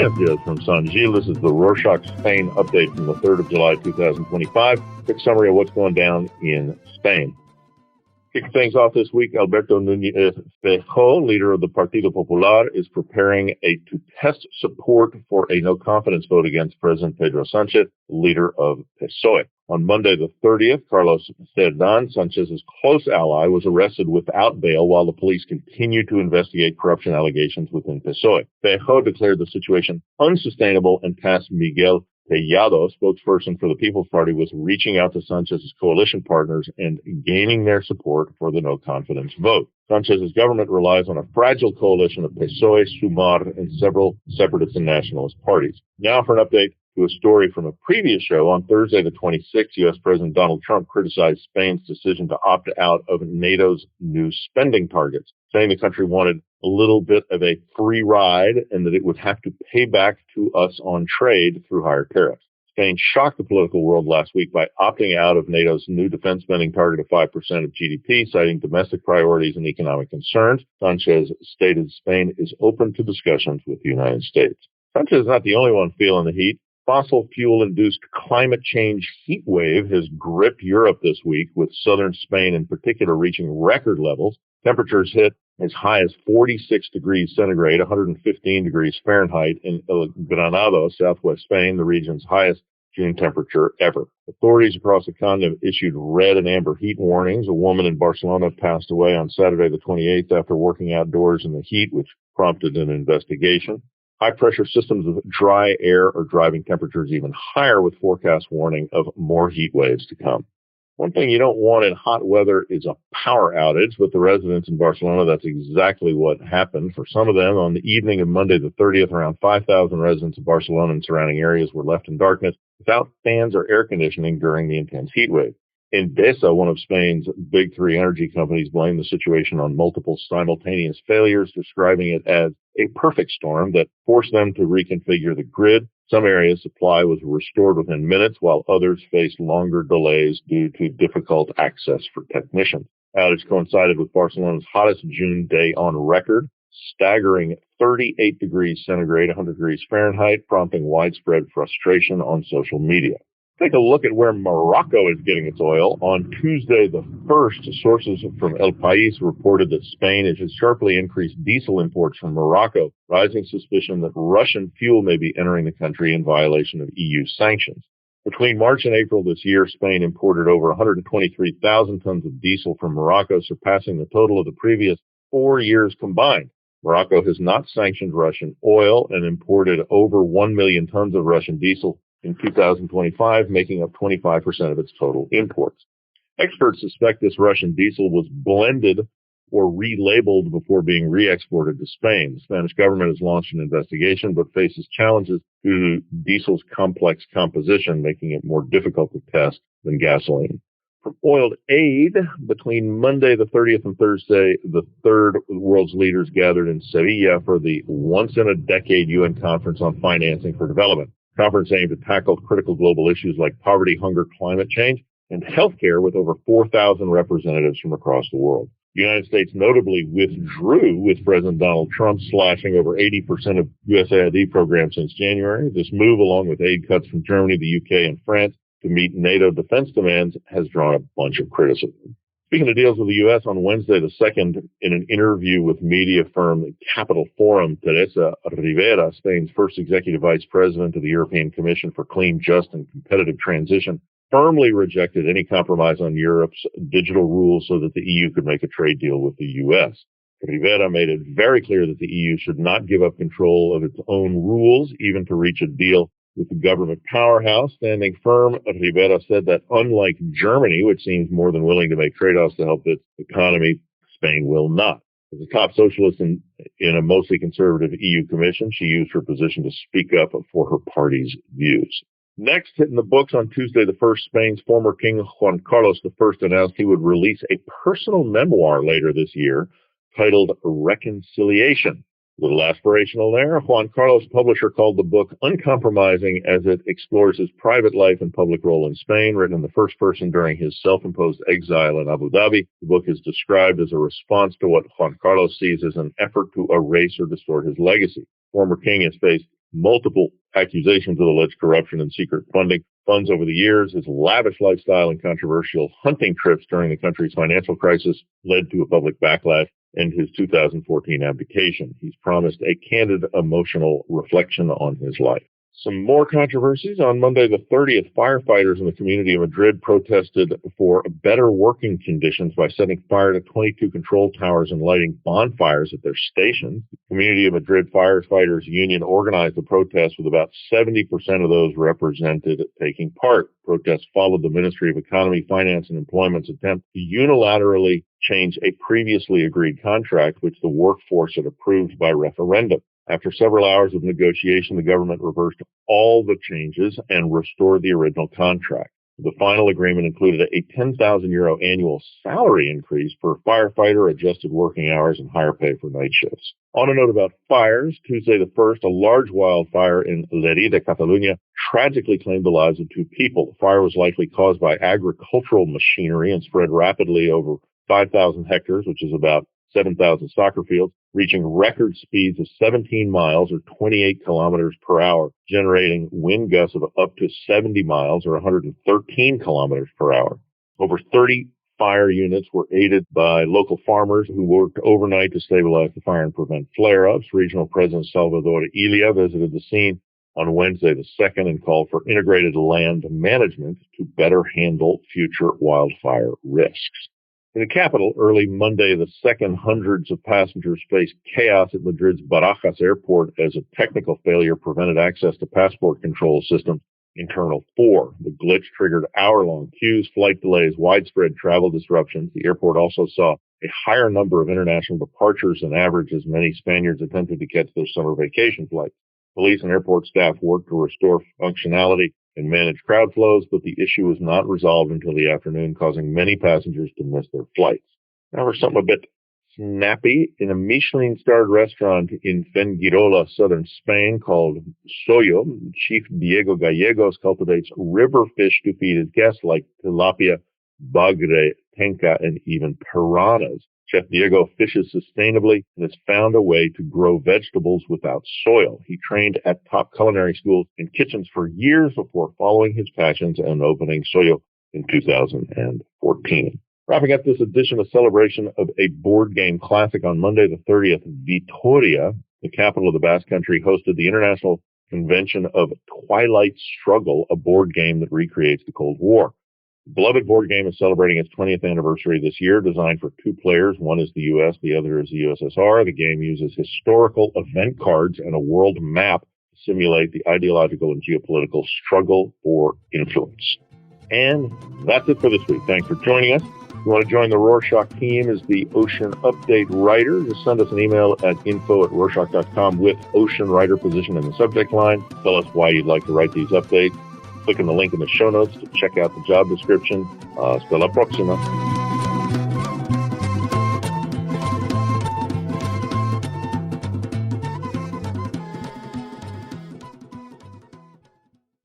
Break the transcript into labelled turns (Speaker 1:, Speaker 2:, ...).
Speaker 1: Buenos dias from San Gil. This is the Rorschach Spain update from the 3rd of July, 2025. Quick summary of what's going down in Spain. Kicking things off this week, Alberto Núñez Feijóo, leader of the Partido Popular, is preparing to test support for a no-confidence vote against President Pedro Sánchez, leader of PSOE. On Monday the 30th, Carlos Cerdán, Sánchez's close ally, was arrested without bail while the police continued to investigate corruption allegations within PSOE. Feijóo declared the situation unsustainable and tasked Miguel Tellado, spokesperson for the People's Party, was reaching out to Sánchez's coalition partners and gaining their support for the no-confidence vote. Sánchez's government relies on a fragile coalition of PSOE, Sumar, and several separatist and nationalist parties. Now for an update to a story from a previous show. On Thursday the 26th, U.S. President Donald Trump criticized Spain's decision to opt out of NATO's new spending targets, saying the country wanted a little bit of a free ride and that it would have to pay back to us on trade through higher tariffs. Spain shocked the political world last week by opting out of NATO's new defense spending target of 5% of GDP, citing domestic priorities and economic concerns. Sanchez stated Spain is open to discussions with the United States. Sanchez is not the only one feeling the heat. Fossil fuel-induced climate change heat wave has gripped Europe this week, with southern Spain in particular reaching record levels. Temperatures hit as high as 46 degrees centigrade, 115 degrees Fahrenheit in Granada, southwest Spain, the region's highest June temperature ever. Authorities across the continent issued red and amber heat warnings. A woman in Barcelona passed away on Saturday the 28th after working outdoors in the heat, which prompted an investigation. High-pressure systems of dry air are driving temperatures even higher, with forecast warning of more heat waves to come. One thing you don't want in hot weather is a power outage. With the residents in Barcelona, that's exactly what happened. For some of them, on the evening of Monday the 30th, around 5,000 residents of Barcelona and surrounding areas were left in darkness without fans or air conditioning during the intense heat wave. Endesa, one of Spain's big three energy companies, blamed the situation on multiple simultaneous failures, describing it as a perfect storm that forced them to reconfigure the grid. Some areas supply was restored within minutes, while others faced longer delays due to difficult access for technicians. Outage coincided with Barcelona's hottest June day on record, staggering 38 degrees centigrade, 100 degrees Fahrenheit, prompting widespread frustration on social media. Take a look at where Morocco is getting its oil. On Tuesday the 1st, sources from El País reported that Spain has sharply increased diesel imports from Morocco, rising suspicion that Russian fuel may be entering the country in violation of EU sanctions. Between March and April this year, Spain imported over 123,000 tons of diesel from Morocco, surpassing the total of the previous 4 years combined. Morocco has not sanctioned Russian oil and imported over 1 million tons of Russian diesel in 2025, making up 25% of its total imports. Experts suspect this Russian diesel was blended or relabeled before being re-exported to Spain. The Spanish government has launched an investigation, but faces challenges due to diesel's complex composition, making it more difficult to test than gasoline. From Oil Aid, between Monday the 30th and Thursday the 3rd, the world's leaders gathered in Sevilla for the once-in-a-decade UN Conference on Financing for Development. Conference aimed to tackle critical global issues like poverty, hunger, climate change, and healthcare, with over 4,000 representatives from across the world. The United States notably withdrew, with President Donald Trump slashing over 80% of USAID programs since January. This move, along with aid cuts from Germany, the UK, and France to meet NATO defense demands, has drawn a bunch of criticism. Speaking of deals with the U.S., on Wednesday the 2nd, in an interview with media firm Capital Forum, Teresa Rivera, Spain's first executive vice president of the European Commission for Clean, Just, and Competitive Transition, firmly rejected any compromise on Europe's digital rules so that the EU could make a trade deal with the U.S. Rivera made it very clear that the EU should not give up control of its own rules, even to reach a deal with the government powerhouse. Standing firm, Rivera said that unlike Germany, which seems more than willing to make trade-offs to help its economy, Spain will not. As a top socialist in a mostly conservative EU Commission, she used her position to speak up for her party's views. Next, hitting the books on Tuesday the 1st, Spain's former king Juan Carlos I announced he would release a personal memoir later this year titled Reconciliation. A little aspirational there. Juan Carlos' publisher called the book uncompromising, as it explores his private life and public role in Spain. Written in the first person during his self-imposed exile in Abu Dhabi, the book is described as a response to what Juan Carlos sees as an effort to erase or distort his legacy. Former king has faced multiple accusations of alleged corruption and secret funding funds over the years. His lavish lifestyle and controversial hunting trips during the country's financial crisis led to a public backlash and his 2014 abdication. He's promised a candid, emotional reflection on his life. Some more controversies. On Monday the 30th, firefighters in the community of Madrid protested for better working conditions by setting fire to 22 control towers and lighting bonfires at their stations. The Community of Madrid Firefighters Union organized the protest with about 70% of those represented taking part. Protests followed the Ministry of Economy, Finance, and Employment's attempt to unilaterally change a previously agreed contract, which the workforce had approved by referendum. After several hours of negotiation, the government reversed all the changes and restored the original contract. The final agreement included a €10,000 annual salary increase per firefighter, adjusted working hours, and higher pay for night shifts. On a note about fires, Tuesday the 1st, a large wildfire in Lerida, Catalonia, tragically claimed the lives of 2 people. The fire was likely caused by agricultural machinery and spread rapidly over 5,000 hectares, which is about 7,000 soccer fields, reaching record speeds of 17 miles or 28 kilometers per hour, generating wind gusts of up to 70 miles or 113 kilometers per hour. Over 30 fire units were aided by local farmers who worked overnight to stabilize the fire and prevent flare-ups. Regional President Salvador Illa visited the scene on Wednesday the 2nd and called for integrated land management to better handle future wildfire risks. In the capital, early Monday the 2nd, hundreds of passengers faced chaos at Madrid's Barajas airport as a technical failure prevented access to passport control systems in Terminal 4. The glitch triggered hour-long queues, flight delays, widespread travel disruptions. The airport also saw a higher number of international departures than average as many Spaniards attempted to catch their summer vacation flights. Police and airport staff worked to restore functionality and manage crowd flows, but the issue was not resolved until the afternoon, causing many passengers to miss their flights. Now for something a bit snappy. In a Michelin-starred restaurant in Fuengirola, southern Spain, called Soyo, Chef Diego Gallegos cultivates river fish to feed his guests like tilapia, bagre, tenca, and even piranhas. Chef Diego fishes sustainably and has found a way to grow vegetables without soil. He trained at top culinary schools and kitchens for years before following his passions and opening Soyo in 2014. Wrapping up this edition, a celebration of a board game classic on Monday the 30th, Vitoria, the capital of the Basque Country, hosted the International Convention of Twilight Struggle, a board game that recreates the Cold War. The beloved board game is celebrating its 20th anniversary this year, designed for 2 players. One is the U.S., the other is the USSR. The game uses historical event cards and a world map to simulate the ideological and geopolitical struggle for influence. And that's it for this week. Thanks for joining us. If you want to join the Rorschach team as the Ocean Update writer, just send us an email at info@rorschach.com with Ocean Writer position in the subject line. Tell us why you'd like to write these updates. Click on the link in the show notes to check out the job description. Hasta la próxima.